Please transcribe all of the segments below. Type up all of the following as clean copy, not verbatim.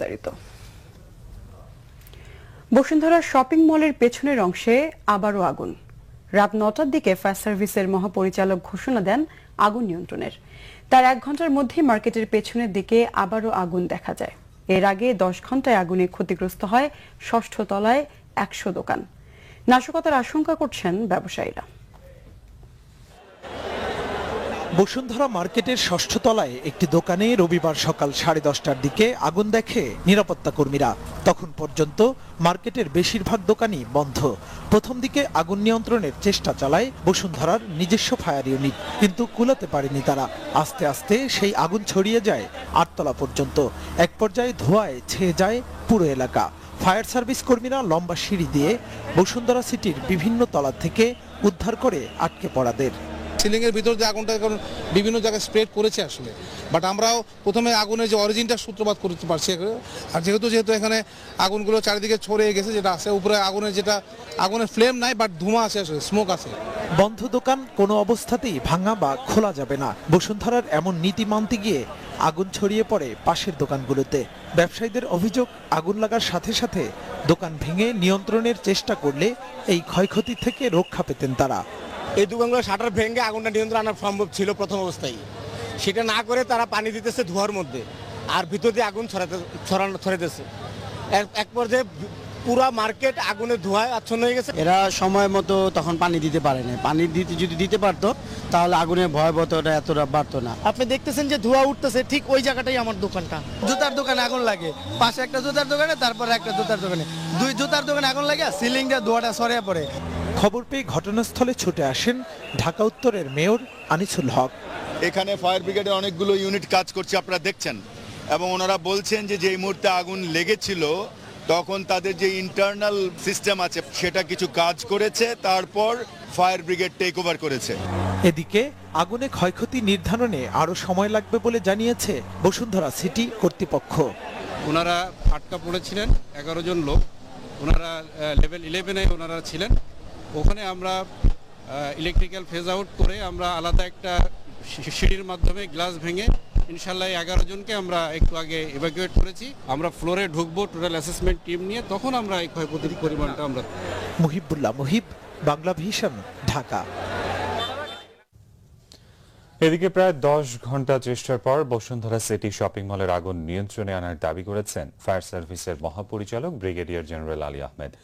বিস্তারিত। বসুন্ধরা শপিং মলের পেছনের অংশে আবারও আগুন। রাত 9টার দিকে ফায়ার সার্ভিসের মহাপরিচালক ঘোষণা দেন আগুন নিয়ন্ত্রণের। তার 1 ঘন্টার মধ্যে মার্কেটের পেছনের দিকে আবারও আগুন দেখা যায়। এর আগে 10 ঘন্টায় আগুনে ক্ষতিগ্রস্ত হয় 6ষ্ঠ তলায় 100 দোকান। নাশকতার আশঙ্কা করছেন ব্যবসায়ীরা। বসুন্ধরা মার্কেটের 6ষ্ঠ তলায় একটি দোকানে রবিবার সকাল 10:30টার দিকে আগুন দেখে নিরাপত্তা কর্মীরা। তখন পর্যন্ত মার্কেটের বেশিরভাগ দোকানই বন্ধ। প্রথম দিকে আগুন নিয়ন্ত্রণের চেষ্টা চালায় বসুন্ধরার নিজস্ব ফায়ার ইউনিট, কিন্তু কুলাতে পারেনি তারা। আস্তে আস্তে সেই আগুন ছড়িয়ে যায় 8 তলা পর্যন্ত। এক পর্যায়ে ধোঁয়ায় ছেয়ে যায় পুরো এলাকা। ফায়ার সার্ভিস কর্মীরা লম্বা সিঁড়ি দিয়ে বসুন্ধরা সিটির বিভিন্ন তলা থেকে উদ্ধার করে আটকে পড়াদের। সিলিং এর ভিতর দিয়ে আগুনটা বিভিন্ন জায়গায় স্প্রেড করেছে আসলে, বাট আমরাও প্রথমে আগুনের যে অরিজিনটা সূত্রপাত করতে পারছি। আর যেহেতু এখানে আগুনগুলো চারিদিকে ছড়িয়ে গেছে, যেটা আছে উপরে আগুনের ফ্লেম নাই, বাট ধোঁয়া আছে, আসলে স্মোক আছে। বন্ধ দোকান কোনো অবস্থাতেই ভাঙা বা খোলা যাবে না। বসুন্ধরার এমন নীতি মানতে গিয়ে আগুন ছড়িয়ে পড়ে পাশের দোকানগুলোতে। ব্যবসায়ীদের অভিযোগ, আগুন লাগার সাথে সাথে দোকান ভেঙে নিয়ন্ত্রণের চেষ্টা করলে এই ক্ষয়ক্ষতি থেকে রক্ষা পেতেন তারা। এই দোকানগুলো শাটার ভেঙে আগুনটা নিয়ন্ত্রণ আনা সম্ভব ছিল প্রথম অবস্থায়। সেটা না করে তারা পানি দিতেছে ধোঁয়ার মধ্যে, আর ভিতর দিয়ে আগুন ছড়াতেছে। এক পর্যায়ে পুরো মার্কেট আগুনের ধোঁয়ায় আচ্ছন্ন হয়ে গেছে। এরা সময় মতো তখন পানি দিতে পারে না। পানি যদি দিতে পারতো তাহলে আগুনের ভয়াবহতাটা এতটা বাড়তো না। আপনি দেখতেছেন যে ধোঁয়া উঠতেছে, ঠিক ওই জায়গাটাই আমার দোকানটা। জুতার দোকানে আগুন লাগে, পাশে একটা জুতার দোকানে, তারপরে একটা জুতার দোকানে, 2 জুতার দোকানে আগুন লাগে, সিলিং দিয়ে ধোঁয়াটা ছড়িয়ে পড়ে। খবর পেয়ে ঘটনাস্থলে ছুটে আসেন ঢাকা উত্তরের মেয়র আনিসুল হক। এখানে ফায়ার ব্রিগেডের অনেকগুলো ইউনিট কাজ করছে, আপনারা দেখছেন, এবং ওনারা বলছেন যে যেই মুহূর্তে আগুন লেগেছিল তখন তাদের যে ইন্টারনাল সিস্টেম আছে সেটা কিছু কাজ করেছে, তারপর ফায়ার ব্রিগেড টেক ওভার করেছে। এদিকে আগুনে ক্ষয়ক্ষতি নির্ধারণে আরো সময় লাগবে বলে জানিয়েছে বসুন্ধরা সিটি কর্তৃপক্ষ। ওনারা আটকা পড়েছিলেন 11 জন লোক, ওনারা লেভেল 11-এ ওনারা ছিলেন। ওখানে আমরা ইলেকট্রিক্যাল ফেজ আউট করে আমরা আলাদা একটা সিঁড়ির মাধ্যমে গ্লাস ভেঙে ইনশাল্লাহ 11 জনকে আমরা একটু আগে ইভাকুয়েট করেছি। আমরা ফ্লোরে ঢুকবো টোটাল অ্যাসেসমেন্ট টিম নিয়ে, তখন আমরা এই ক্ষয়ক্ষতির পরিমাণটা আমরা। মুহিবুল্লাহ মুহিব, বাংলা ভিশন, ঢাকা। এদিকে প্রায় 10 ঘন্টা চেষ্টার পর বসুন্ধরা সিটি শপিং মলের আগুন নিয়ন্ত্রণে আনার দাবি করেছেন ফায়ার সার্ভিসের মহাপরিচালক ব্রিগেডিয়ার জেনারেল আলী আহমেদ।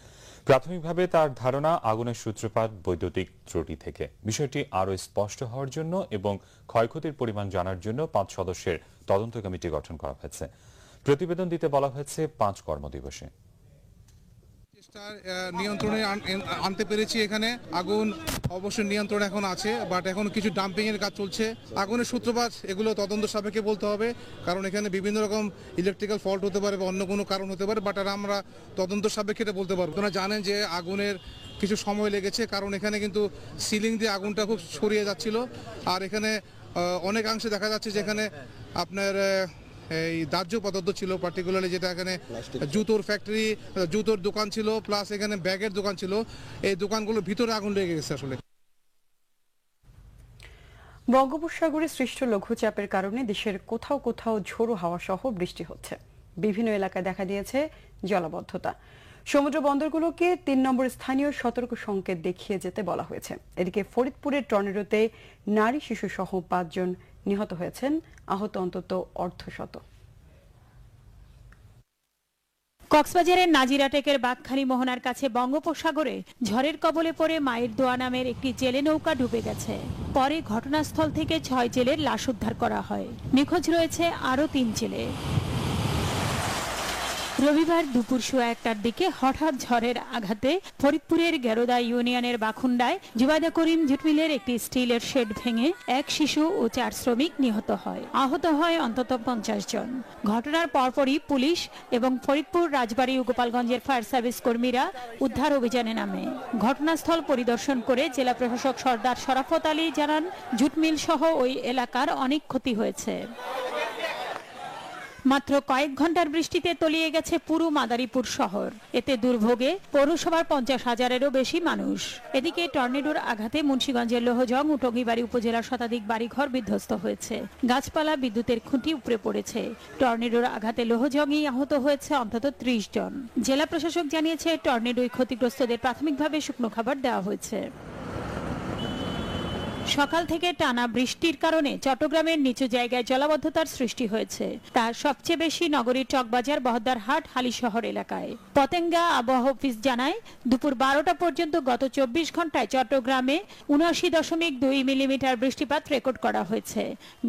প্রাথমিকভাবে তার ধারণা আগুনের সূত্রপাত বৈদ্যুতিক ত্রুটি থেকে। বিষয়টি আরও স্পষ্ট হওয়ার জন্য এবং ক্ষয়ক্ষতির পরিমাণ জানার জন্য 5 সদস্যের তদন্ত কমিটি গঠন করা হয়েছে। প্রতিবেদন দিতে বলা হয়েছে 5 কর্মদিবসে। নিয়ন্ত্রণে আনতে পেরেছি। এখানে আগুন অবশ্যই নিয়ন্ত্রণ এখন আছে, বাট এখন কিছু ডাম্পিং এর কাজ চলছে। আগুনের সূত্রপাত এগুলো তদন্ত সাপেক্ষে বলতে হবে, কারণ এখানে বিভিন্ন রকম ইলেকট্রিক্যাল ফল্ট হতে পারে বা অন্য কোনো কারণ হতে পারে, বাট আর আমরা তদন্ত সাপেক্ষে এটা বলতে পারবো। আপনারা জানেন যে আগুনের কিছু সময় লেগেছে, কারণ এখানে কিন্তু সিলিং দিয়ে আগুনটা খুব ছড়িয়ে যাচ্ছিল। আর এখানে অনেকাংশে দেখা যাচ্ছে যে এখানে আপনার এই দাহ্য পদার্থ ছিল, পার্টিকুলারলি যেটা এখানে জুতোর ফ্যাক্টরি, জুতোর দোকান ছিল, প্লাস এখানে ব্যাগের দোকান ছিল। এই দোকানগুলোর ভিতরে আগুন লেগে গেছে। আসলে বঙ্গোপসাগরে সৃষ্ট লঘুচাপের কারণে দেশের কোথাও কোথাও ঝোড়ো হাওয়া সহ বৃষ্টি হচ্ছে। বিভিন্ন এলাকায় দেখা দিয়েছে জলাবদ্ধতা। সমুদ্র বন্দরগুলোকে 3 নম্বর স্থানীয় সতর্ক সংকেত দেখিয়ে যেতে বলা হয়েছে। এদিকে ফরিদপুরের টর্নেডোতে নারী শিশু সহ 5 জন নিহত হয়েছেন, আহত অন্তত অর্ধশত। কক্সবাজারের নাজিরাটেকের বাঘখালী মোহনার কাছে বঙ্গোপসাগরে ঝড়ের কবলে পড়ে মায়ের দোয়া নামের একটি জেলে নৌকা ডুবে গেছে। পরে ঘটনাস্থল থেকে 6 জেলের লাশ উদ্ধার করা হয়। নিখোঁজ রয়েছে আরও 3 জেলে। রবিবার দুপুর 1:15টার দিকে হঠাৎ ঝড়ের আঘাতে ফরিদপুরের গেরোদা ইউনিয়নের বাখুন্ডায় জুবাইদা করিম জুটমিলের একটি স্টিলের শেড ভেঙে 1 শিশু ও 4 শ্রমিক নিহত হয়। আহত হয় অন্তত 50 জন। ঘটনার পরপরই পুলিশ এবং ফরিদপুর, রাজবাড়ী ও গোপালগঞ্জের ফায়ার সার্ভিস কর্মীরা উদ্ধার অভিযানে নামে। ঘটনাস্থল পরিদর্শন করে জেলা প্রশাসক সর্দার শরাফত আলী জানান, জুটমিল সহ ওই এলাকার অনেক ক্ষতি হয়েছে। মাত্র কয়েক ঘন্টার বৃষ্টিতে তলিয়ে গেছে পুরো মাদারীপুর শহর। এতে দুর্ভোগে পৌরসভার 50,000-এরও বেশি মানুষ। এদিকে টর্নেডোর আঘাতে মুন্সিগঞ্জের লোহজং ও টঙ্গীবাড়ি উপজেলার শতাধিক বাড়িঘর বিধ্বস্ত হয়েছে। গাছপালা, বিদ্যুতের খুঁটি উপড়ে পড়েছে। টর্নেডোর আঘাতে লোহজংই আহত হয়েছে অন্তত 30 জন। জেলা প্রশাসক জানিয়েছে, টর্নেডোয় ক্ষতিগ্রস্তদের প্রাথমিকভাবে শুকনো খাবার দেওয়া হয়েছে। সকাল থেকে টানা বৃষ্টির কারণে চট্টগ্রামের নিচু জায়গায় জলাবদ্ধতার সৃষ্টি হয়েছে। তার সবচেয়ে বেশি নগরীর চকবাজার, বহদ্দারহাট, হালিশহর এলাকায়। পতেঙ্গা আবহাওয়া অফিস জানায়, দুপুর 12টা পর্যন্ত গত 24 ঘন্টায় চট্টগ্রামে 79.2 মিলিমিটার বৃষ্টিপাত রেকর্ড করা হয়েছে।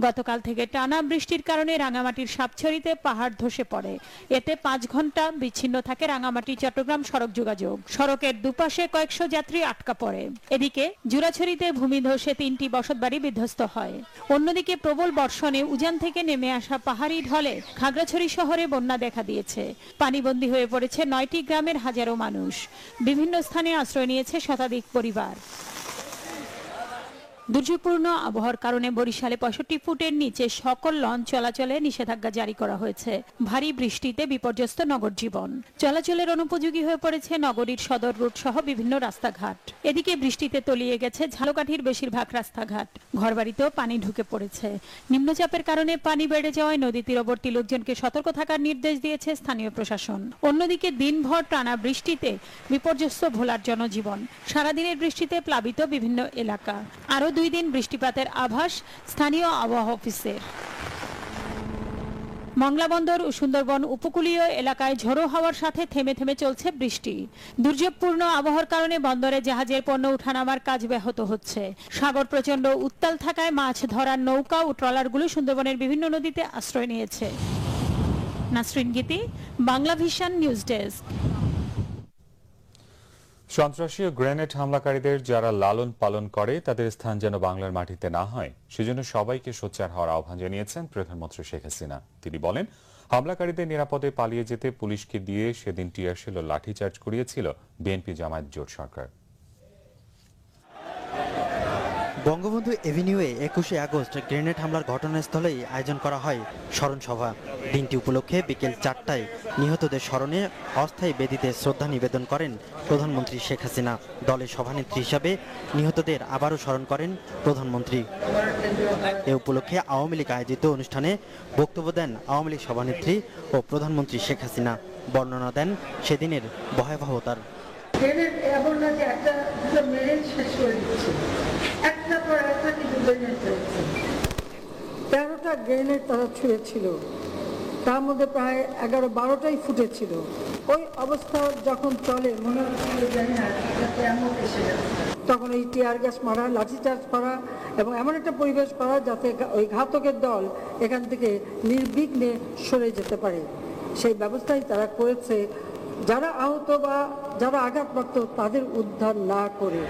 গতকাল থেকে টানা বৃষ্টির কারণে রাঙামাটির সাপছড়িতে পাহাড় ধসে পড়ে। এতে 5 ঘন্টা বিচ্ছিন্ন থাকে রাঙামাটি চট্টগ্রাম সড়ক যোগাযোগ। সড়কের দুপাশে কয়েকশো যাত্রী আটকা পড়ে। এদিকে জুরাছড়িতে ভূমিধসে 3টি বসতবাড়ি বিধ্বস্ত হয়। অন্যদিকে প্রবল বর্ষণে উজান থেকে নেমে আসা পাহাড়ি ঢলে খাগড়াছড়ি শহরে বন্যা দেখা দিয়েছে। পানিবন্দী হয়ে পড়েছে 9টি গ্রামের হাজারো মানুষ। বিভিন্ন স্থানে আশ্রয় নিয়েছে শতাধিক পরিবার। দুর্যোগপূর্ণ আবহাওয়ার কারণে বরিশালে 65 ফুটের নিচে সকল লঞ্চ চলাচলে নিষেধাজ্ঞা জারি করা হয়েছে। ভারী বৃষ্টিতে বিপর্যস্ত নগর জীবন। চলাচলের অনুপযোগী হয়ে পড়েছে নগরীর সদর রোড সহ বিভিন্ন রাস্তাঘাট। এদিকে বৃষ্টিতে তলিয়ে গেছে ঝালকাঠির বেশিরভাগ রাস্তাঘাট। ঘরবাড়িতেও পানি ঢুকে পড়েছে। নিম্নচাপের কারণে পানি বেড়ে যাওয়ায় নদী তীরবর্তী লোকজনকে সতর্ক থাকার নির্দেশ দিয়েছে স্থানীয় প্রশাসন। অন্যদিকে দিনভর টানা বৃষ্টিতে বিপর্যস্ত ভোলার জনজীবন। সারাদিনের বৃষ্টিতে প্লাবিত বিভিন্ন এলাকা। আরো 2 দিন বৃষ্টিপাতের আভাস স্থানীয় আবহাওয়া অফিসের। মংলা বন্দর ও সুন্দরবন উপকূলীয় এলাকায় ঝোড়ো হাওয়ার সাথে থেমে থেমে চলছে বৃষ্টি। দুর্যোগপূর্ণ আবহাওয়ার কারণে বন্দরে জাহাজের পণ্য ওঠানামার কাজ ব্যাহত হচ্ছে। সাগর প্রচন্ড উত্তাল থাকায় মাছ ধরার নৌকা ও ট্রলারগুলো সুন্দরবনের বিভিন্ন নদীতে আশ্রয় নিয়েছে। নাসরিন গীতি, বাংলা ভিশন নিউজ ডেস্ক। সন্ত্রাসী ও গ্রেনেড হামলাকারীদের যারা লালন পালন করে তাদের স্থান যেন বাংলার মাটিতে না হয়, সেজন্য সবাইকে সোচ্চার হওয়ার আহ্বান জানিয়েছেন প্রধানমন্ত্রী শেখ হাসিনা। তিনি বলেন, হামলাকারীদের নিরাপদে পালিয়ে যেতে পুলিশকে দিয়ে সেদিন টিয়ারশেল ও লাঠিচার্জ করিয়েছিল বিএনপি জামায়াত জোট সরকার। বঙ্গবন্ধু এভিনিউয়ে 21শে আগস্ট গ্রেনেড হামলার ঘটনাস্থলেই আয়োজন করা হয় স্মরণ সভা। দিনটি উপলক্ষে বিকেল 4টায় নিহতদের স্মরণে অস্থায়ী বেদিতে শ্রদ্ধা নিবেদন করেন প্রধানমন্ত্রী শেখ হাসিনা। দলের সভানেত্রী হিসাবে নিহতদের আবারও স্মরণ করেন প্রধানমন্ত্রী। এ উপলক্ষে আওয়ামী লীগ আয়োজিত অনুষ্ঠানে বক্তব্য দেন আওয়ামী লীগ সভানেত্রী ও প্রধানমন্ত্রী শেখ হাসিনা। বর্ণনা দেন সেদিনের ভয়াবহতার। এমন না যে একটা দুটো মেরে শেষ করে দিচ্ছে, একটা পর একটা কিন্তু গ্রেনেড চলেছে। 13টা গ্রেনেড তারা ছুঁড়েছিল, তার মধ্যে প্রায় 11-12টাই ফুটেছিল। ওই অবস্থা যখন চলে মনে হচ্ছিল তখন এই টিয়ার গ্যাস মারা, লাঠিচার্জ করা এবং এমন একটা পরিবেশ করা যাতে ওই ঘাতকের দল এখান থেকে নির্বিঘ্নে সরে যেতে পারে, সেই ব্যবস্থাই তারা করেছে। যারা আহত বা যারা আঘাতপ্রাপ্ত তাদের উদ্ধার না করে।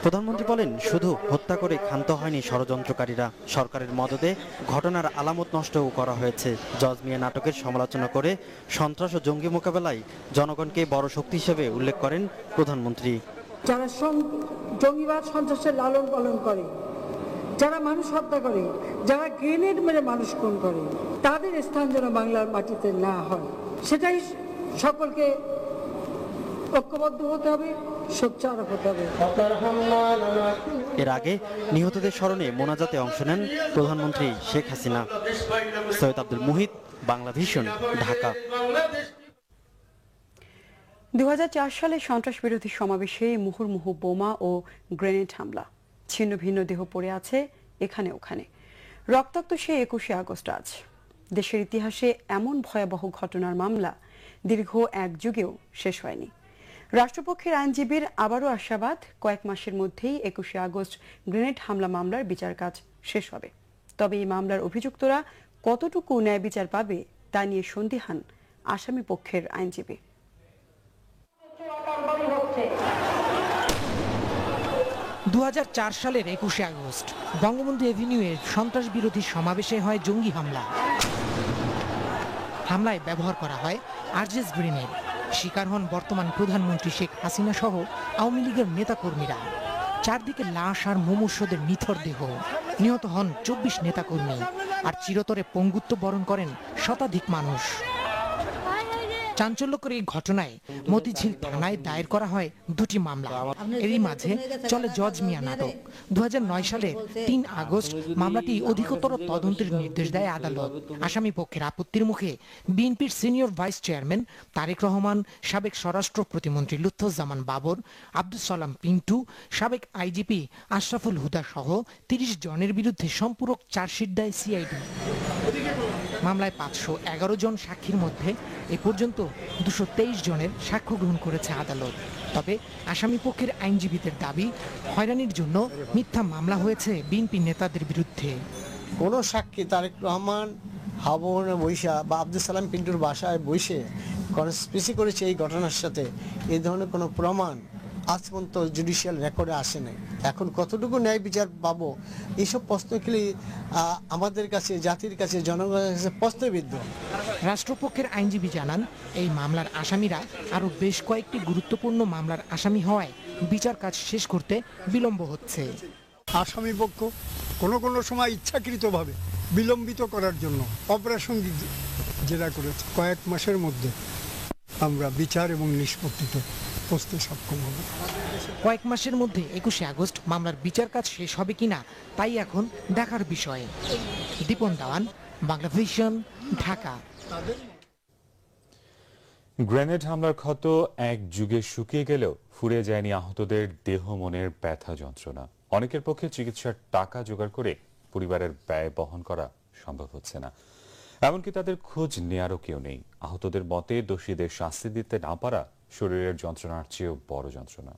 প্রধানমন্ত্রী বলেন, শুধু হত্যা করে ক্ষান্ত হয়নি ষড়যন্ত্রকারীরা, সরকারের মদদে ঘটনার আলামত নষ্টও করা হয়েছে। জজ মিয়া নাটকের সমালোচনা করে সন্ত্রাস ও জঙ্গি মোকাবেলায় জনগণকে বড় শক্তি হিসেবে উল্লেখ করেন প্রধানমন্ত্রী। যারা জঙ্গিবাদ সন্ত্রাসের লালন পালন করে, যারা মানুষ হত্যা করে, যারা গ্রেনেড মেরে মানুষ খুন করে, তাদের স্থান যেন বাংলার মাটিতে না হয়, সেটাই সকলকে ঐক্যবদ্ধ হতে হবে, সোচ্চার হতে হবে। এর আগে নিহতদের স্মরণে মোনাজাতে অংশ নেন প্রধানমন্ত্রী শেখ হাসিনা। সৈয়দ আব্দুল মুহিত, বাংলা ভিশন, ঢাকা। 2004 সালে সন্ত্রাস বিরোধী সমাবেশে মুহুর্মুহু বোমা ও গ্রেনেড হামলা, ছিন্ন ভিন্ন দেহ পড়ে আছে এখানে ওখানে। রক্তাক্ত সে 21শে আগস্ট আজ। দেশের ইতিহাসে এমন ভয়াবহ ঘটনার মামলা দীর্ঘ 1 যুগেও শেষ হয়নি। রাষ্ট্রপক্ষের আইনজীবীর আবারও আশাবাদ, কয়েক মাসের মধ্যেই 21শে আগস্ট গ্রেনেড হামলা মামলার বিচার কাজ শেষ হবে। তবে এই মামলার অভিযুক্তরা কতটুকু ন্যায় বিচার পাবে তা নিয়ে সন্দিহান আসামি পক্ষের আইনজীবী। 2004 সালের 21শে আগস্ট বঙ্গবন্ধু এভিনিউয়ের সন্ত্রাস বিরোধী সমাবেশে হয় জঙ্গি হামলা। হামলায় ব্যবহার করা হয় আরজেস গ্রেনেড। শিকার হন বর্তমান প্রধানমন্ত্রী শেখ হাসিনা সহ আওয়ামী লীগের নেতাকর্মীরা। চারদিকে লাশ আর মুমূর্ষদের নিথর দেহ। নিহত হন 24 নেতাকর্মী আর চিরতরে পঙ্গুত্ব বরণ করেন শতাধিক মানুষ। চাঞ্চল্যকর এই ঘটনায় মতিঝিল থানায় দায়ের করা হয় 2টি মামলা। এরই মাঝে চলে জজ মিয়া নাটক। 2009 সালের 3 আগস্ট মামলাটি অধিকতর তদন্তের নির্দেশ দেয় আদালত। আসামি পক্ষের আপত্তির মুখে বিএনপির senior vice chairman Tarique Rahman, সাবেক স্বরাষ্ট্র প্রতিমন্ত্রী লুৎফুজ্জামান বাবর, আব্দুস সালাম পিন্টু, সাবেক আইজিপি আশরাফুল হুদা সহ 30 জনের বিরুদ্ধে সম্পূরক চার্জশিট দেয় সিআইডি। মামলায় 511 জন সাক্ষীর মধ্যে এ পর্যন্ত 223 জনের সাক্ষ্য গ্রহণ করেছে আদালত। তবে আসামি পক্ষের আইনজীবীদের দাবি, হয়রানির জন্য মিথ্যা মামলা হয়েছে বিএনপি নেতাদের বিরুদ্ধে। কোনো সাক্ষী তারেক রহমান হাবনে বৈশা বা আব্দুল সালাম পিন্টুর বাসায় বসে কনস্পিরেসি করেছে এই ঘটনার সাথে, এই ধরনের কোনো প্রমাণ আজ পর্যন্ত জুডিশিয়াল রেকর্ডে আসে নাই। এখন কতটুকু ন্যায় বিচার পাবো, এইসব প্রশ্নগুলি আমাদের কাছে, জাতির কাছে, জনগণের কাছে প্রশ্নবিদ্ধ। রাষ্ট্রপক্ষের আইনজীবী জানান, এই মামলার আসামিরা আরও বেশ কয়েকটি গুরুত্বপূর্ণ মামলার আসামি হওয়ায় বিচার কাজ শেষ করতে বিলম্ব হচ্ছে। আসামি পক্ষ কোনো সময় ইচ্ছাকৃতভাবে বিলম্বিত করার জন্য অপ্রাসঙ্গিক জেরা করেছে। কয়েক মাসের মধ্যে আমরা বিচার এবং নিষ্পত্তিতে পৌঁছতে সক্ষম হব। কয়েক মাসের মধ্যে 21শে আগস্ট মামলার বিচার কাজ শেষ হবে কিনা তাই এখন দেখার বিষয়। দীপন দাওয়ান, বাংলা ভিশন, ঢাকা। গ্রেনেড হামলার ক্ষত এক যুগে শুকিয়ে গেলেও ফুরিয়ে যায়নি আহতদের দেহ মনের ব্যথা যন্ত্রণা। অনেকের পক্ষে চিকিৎসার টাকা জোগাড় করে পরিবারের ব্যয় বহন করা সম্ভব হচ্ছে না। এমনকি তাদের খোঁজ নেয়ারও কেউ নেই। আহতদের মতে দোষীদের শাস্তি দিতে না পারা শরীরের যন্ত্রণার চেয়েও বড় যন্ত্রণা।